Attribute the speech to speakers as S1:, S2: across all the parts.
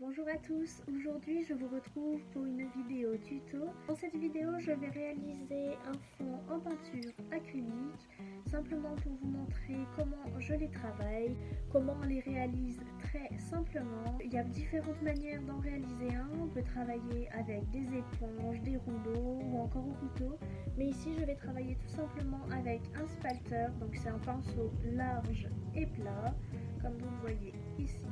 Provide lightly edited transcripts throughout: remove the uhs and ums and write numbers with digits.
S1: Bonjour à tous, aujourd'hui je vous retrouve pour une vidéo tuto. Dans cette vidéo je vais réaliser un fond en peinture acrylique, simplement pour vous montrer comment je les travaille, comment on les réalise très simplement. Il y a différentes manières d'en réaliser un, on peut travailler avec des éponges, des rouleaux ou encore au couteau. Mais ici je vais travailler tout simplement avec un spalter, donc c'est un pinceau large et plat, comme vous le voyez ici.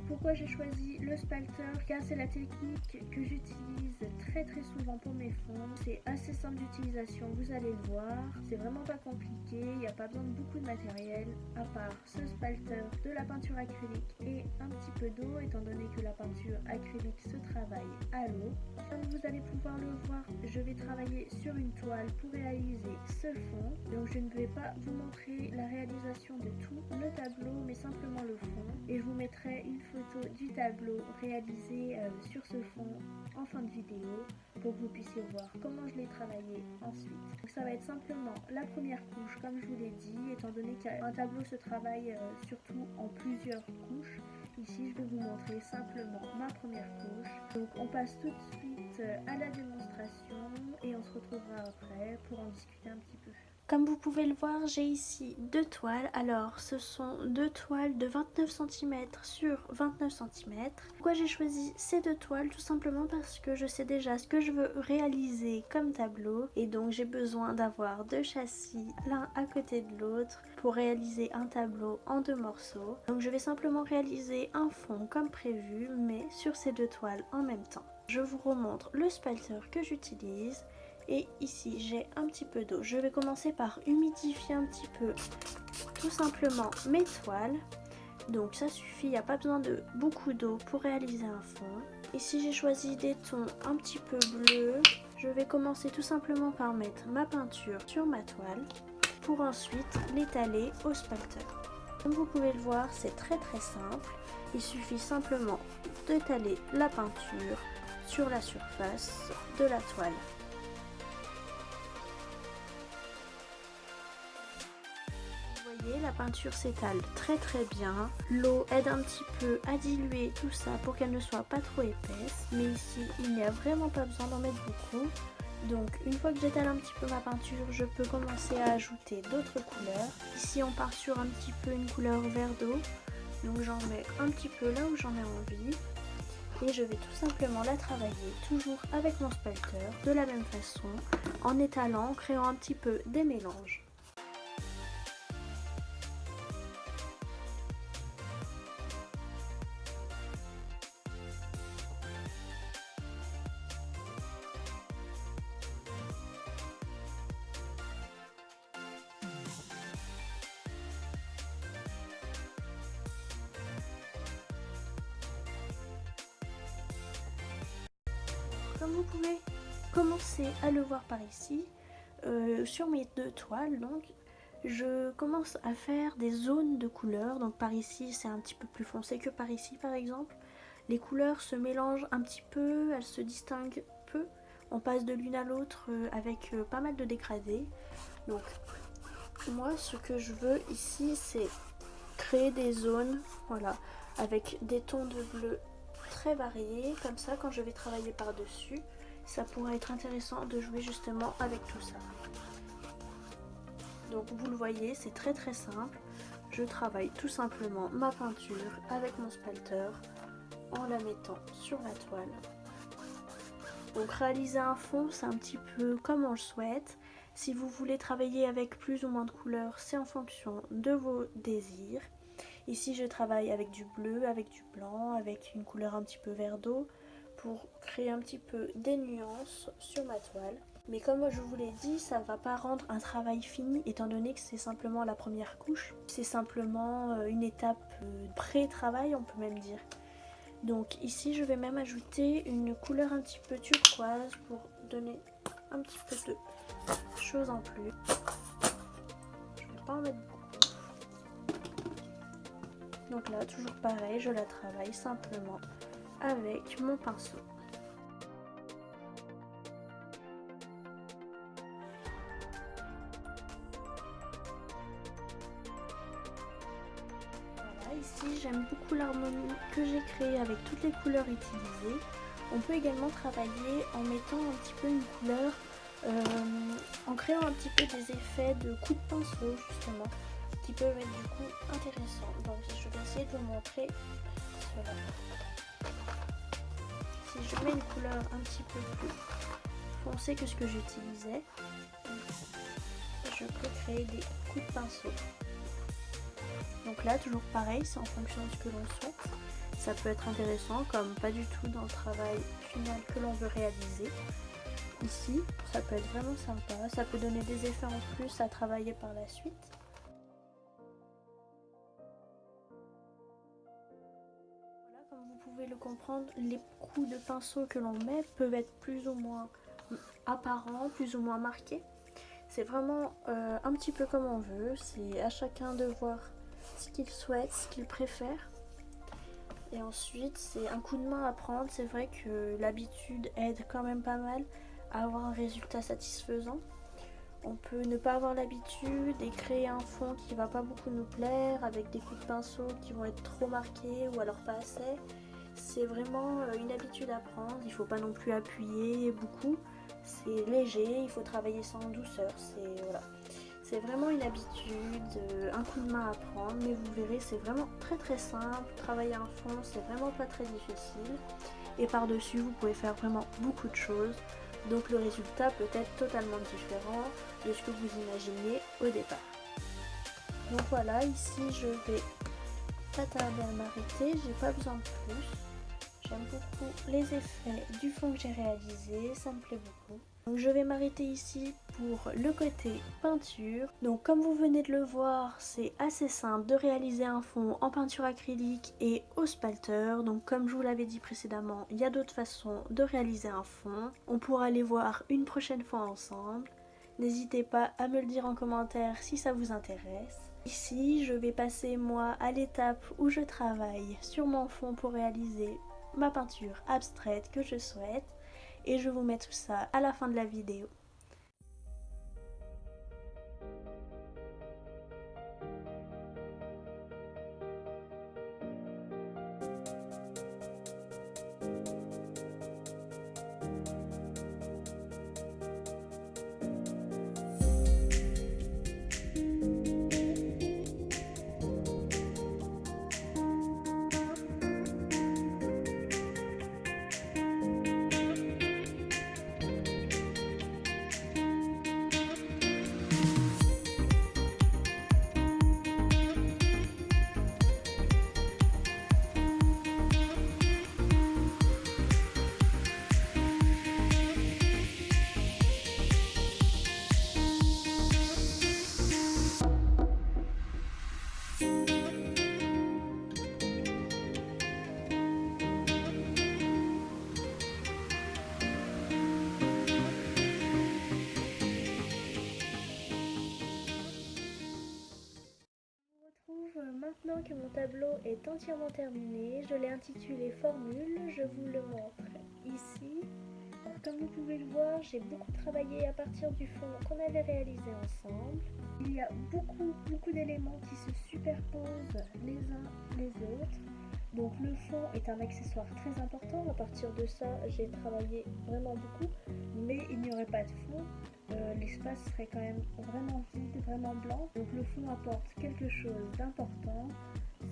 S1: Pourquoi j'ai choisi le spalter? Car c'est la technique que j'utilise très souvent pour mes fonds. C'est assez simple d'utilisation, vous allez le voir. C'est vraiment pas compliqué, il n'y a pas besoin de beaucoup de matériel, à part ce spalter, de la peinture acrylique et un petit peu d'eau, étant donné que la peinture acrylique se travaille à l'eau. Comme vous allez pouvoir le voir, je vais travailler sur une toile pour réaliser ce fond. Donc je ne vais pas vous montrer la réalisation de tout le tableau, mais simplement le fond. Et je vous mettrai une photo du tableau réalisé sur ce fond en fin de vidéo pour que vous puissiez voir comment je l'ai travaillé ensuite. Donc ça va être simplement la première couche, comme je vous l'ai dit, étant donné qu'un tableau se travaille surtout en plusieurs couches. Ici je vais vous montrer simplement ma première couche. Donc on passe tout de suite à la démonstration et on se retrouvera après pour en discuter un petit peu. Comme vous pouvez le voir, j'ai ici deux toiles. Alors, ce sont deux toiles de 29 cm sur 29 cm. Pourquoi j'ai choisi ces deux toiles? Tout simplement parce que je sais déjà ce que je veux réaliser comme tableau. Et donc, j'ai besoin d'avoir deux châssis, l'un à côté de l'autre, pour réaliser un tableau en deux morceaux. Donc, je vais simplement réaliser un fond comme prévu, mais sur ces deux toiles en même temps. Je vous remontre le spalter que j'utilise. Et ici j'ai un petit peu d'eau. Je vais commencer par humidifier un petit peu tout simplement mes toiles. Donc ça suffit, il n'y a pas besoin de beaucoup d'eau pour réaliser un fond. Ici j'ai choisi des tons un petit peu bleus. Je vais commencer tout simplement par mettre ma peinture sur ma toile pour ensuite l'étaler au spalter. Comme vous pouvez le voir, c'est très simple. Il suffit simplement d'étaler la peinture sur la surface de la toile. La peinture s'étale très bien, l'eau aide un petit peu à diluer tout ça pour qu'elle ne soit pas trop épaisse, mais ici il n'y a vraiment pas besoin d'en mettre beaucoup. Donc une fois que j'étale un petit peu ma peinture, je peux commencer à ajouter d'autres couleurs. Ici on part sur un petit peu une couleur vert d'eau, donc j'en mets un petit peu là où j'en ai envie. Et je vais tout simplement la travailler toujours avec mon spalter de la même façon, en étalant, en créant un petit peu des mélanges. Comme vous pouvez commencer à le voir par ici, sur mes deux toiles, donc, je commence à faire des zones de couleurs. Donc par ici c'est un petit peu plus foncé que par ici par exemple. Les couleurs se mélangent un petit peu, elles se distinguent peu. On passe de l'une à l'autre avec pas mal de dégradés. Donc moi ce que je veux ici c'est créer des zones, voilà, avec des tons de bleu très variés, comme ça quand je vais travailler par dessus ça pourrait être intéressant de jouer justement avec tout ça. Donc vous le voyez, c'est très simple, je travaille tout simplement ma peinture avec mon spalter en la mettant sur la toile. Donc réaliser un fond c'est un petit peu comme on le souhaite. Si vous voulez travailler avec plus ou moins de couleurs, c'est en fonction de vos désirs. Ici je travaille avec du bleu, avec du blanc, avec une couleur un petit peu vert d'eau pour créer un petit peu des nuances sur ma toile. Mais comme je vous l'ai dit, ça ne va pas rendre un travail fini étant donné que c'est simplement la première couche. C'est simplement une étape pré-travail, on peut même dire. Donc ici je vais même ajouter une couleur un petit peu turquoise pour donner un petit peu de choses en plus. Je ne vais pas en mettre beaucoup. Donc là, toujours pareil, je la travaille simplement avec mon pinceau. Voilà, ici j'aime beaucoup l'harmonie que j'ai créée avec toutes les couleurs utilisées. On peut également travailler en mettant un petit peu une couleur, en créant un petit peu des effets de coups de pinceau justement, qui peuvent être du coup intéressants. Donc je vais essayer de vous montrer cela. Si je mets une couleur un petit peu plus foncée que ce que j'utilisais, je peux créer des coups de pinceau. Donc là, toujours pareil, c'est en fonction de ce que l'on souhaite. Ça peut être intéressant comme pas du tout dans le travail final que l'on veut réaliser. Ici, ça peut être vraiment sympa, ça peut donner des effets en plus à travailler par la suite. Voilà, comme vous pouvez le comprendre, les coups de pinceau que l'on met peuvent être plus ou moins apparents, plus ou moins marqués. C'est vraiment un petit peu comme on veut, c'est à chacun de voir ce qu'il souhaite, ce qu'il préfère. Et ensuite, c'est un coup de main à prendre. C'est vrai que l'habitude aide quand même pas mal à avoir un résultat satisfaisant. On peut ne pas avoir l'habitude et créer un fond qui va pas beaucoup nous plaire avec des coups de pinceau qui vont être trop marqués ou alors pas assez. C'est vraiment une habitude à prendre. Il ne faut pas non plus appuyer beaucoup. C'est léger, il faut travailler ça en douceur. C'est vraiment une habitude, un coup de main à prendre, mais vous verrez, c'est vraiment très simple. Travailler un fond, c'est vraiment pas très difficile. Et par-dessus, vous pouvez faire vraiment beaucoup de choses. Donc le résultat peut être totalement différent de ce que vous imaginiez au départ. Donc voilà, ici je vais pas tarder à m'arrêter, j'ai pas besoin de plus. J'aime beaucoup les effets du fond que j'ai réalisé, ça me plaît beaucoup. Donc je vais m'arrêter ici pour le côté peinture. Donc comme vous venez de le voir, c'est assez simple de réaliser un fond en peinture acrylique et au spalter. Donc comme je vous l'avais dit précédemment, il y a d'autres façons de réaliser un fond. On pourra les voir une prochaine fois ensemble. N'hésitez pas à me le dire en commentaire si ça vous intéresse. Ici, je vais passer moi à l'étape où je travaille sur mon fond pour réaliser ma peinture abstraite que je souhaite. Et je vous mets tout ça à la fin de la vidéo. Maintenant que mon tableau est entièrement terminé, je l'ai intitulé Formule, je vous le montre ici. Alors, comme vous pouvez le voir, j'ai beaucoup travaillé à partir du fond qu'on avait réalisé ensemble. Il y a beaucoup d'éléments qui se superposent les uns les autres. Donc le fond est un accessoire très important. À partir de ça, j'ai travaillé vraiment beaucoup, mais il n'y aurait pas de fond. L'espace serait quand même vraiment vide, vraiment blanc. Donc le fond apporte quelque chose d'important.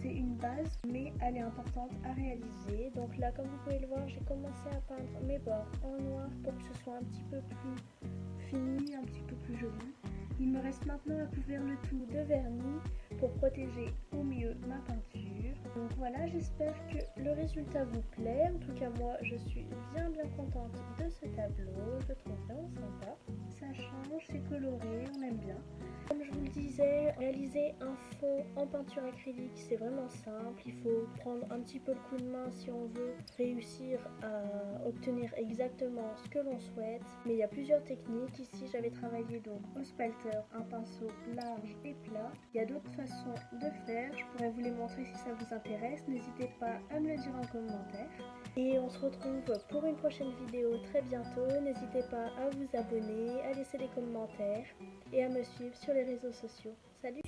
S1: C'est une base, mais elle est importante à réaliser. Donc là, comme vous pouvez le voir, j'ai commencé à peindre mes bords en noir pour que ce soit un petit peu plus fini, un petit peu plus joli. Il me reste maintenant à couvrir le tout de vernis pour protéger au mieux ma peinture. Donc voilà, j'espère que le résultat vous plaît. En tout cas, moi, je suis bien contente de ce tableau. Je le trouve vraiment sympa. Ça change, c'est coloré, on aime bien. Comme je vous le disais, réaliser un fond en peinture acrylique, c'est vraiment simple. Il faut prendre un petit peu le coup de main si on veut réussir à obtenir exactement ce que l'on souhaite. Mais il y a plusieurs techniques. Ici, j'avais travaillé donc au spalter, un pinceau large et plat. Il y a d'autres façons de faire. Je pourrais vous les montrer si ça vous intéresse. N'hésitez pas à me le dire en commentaire. Et on se retrouve pour une prochaine vidéo très bientôt. N'hésitez pas à vous abonner, à laisser des commentaires et à me suivre sur les réseaux sociaux. Salut!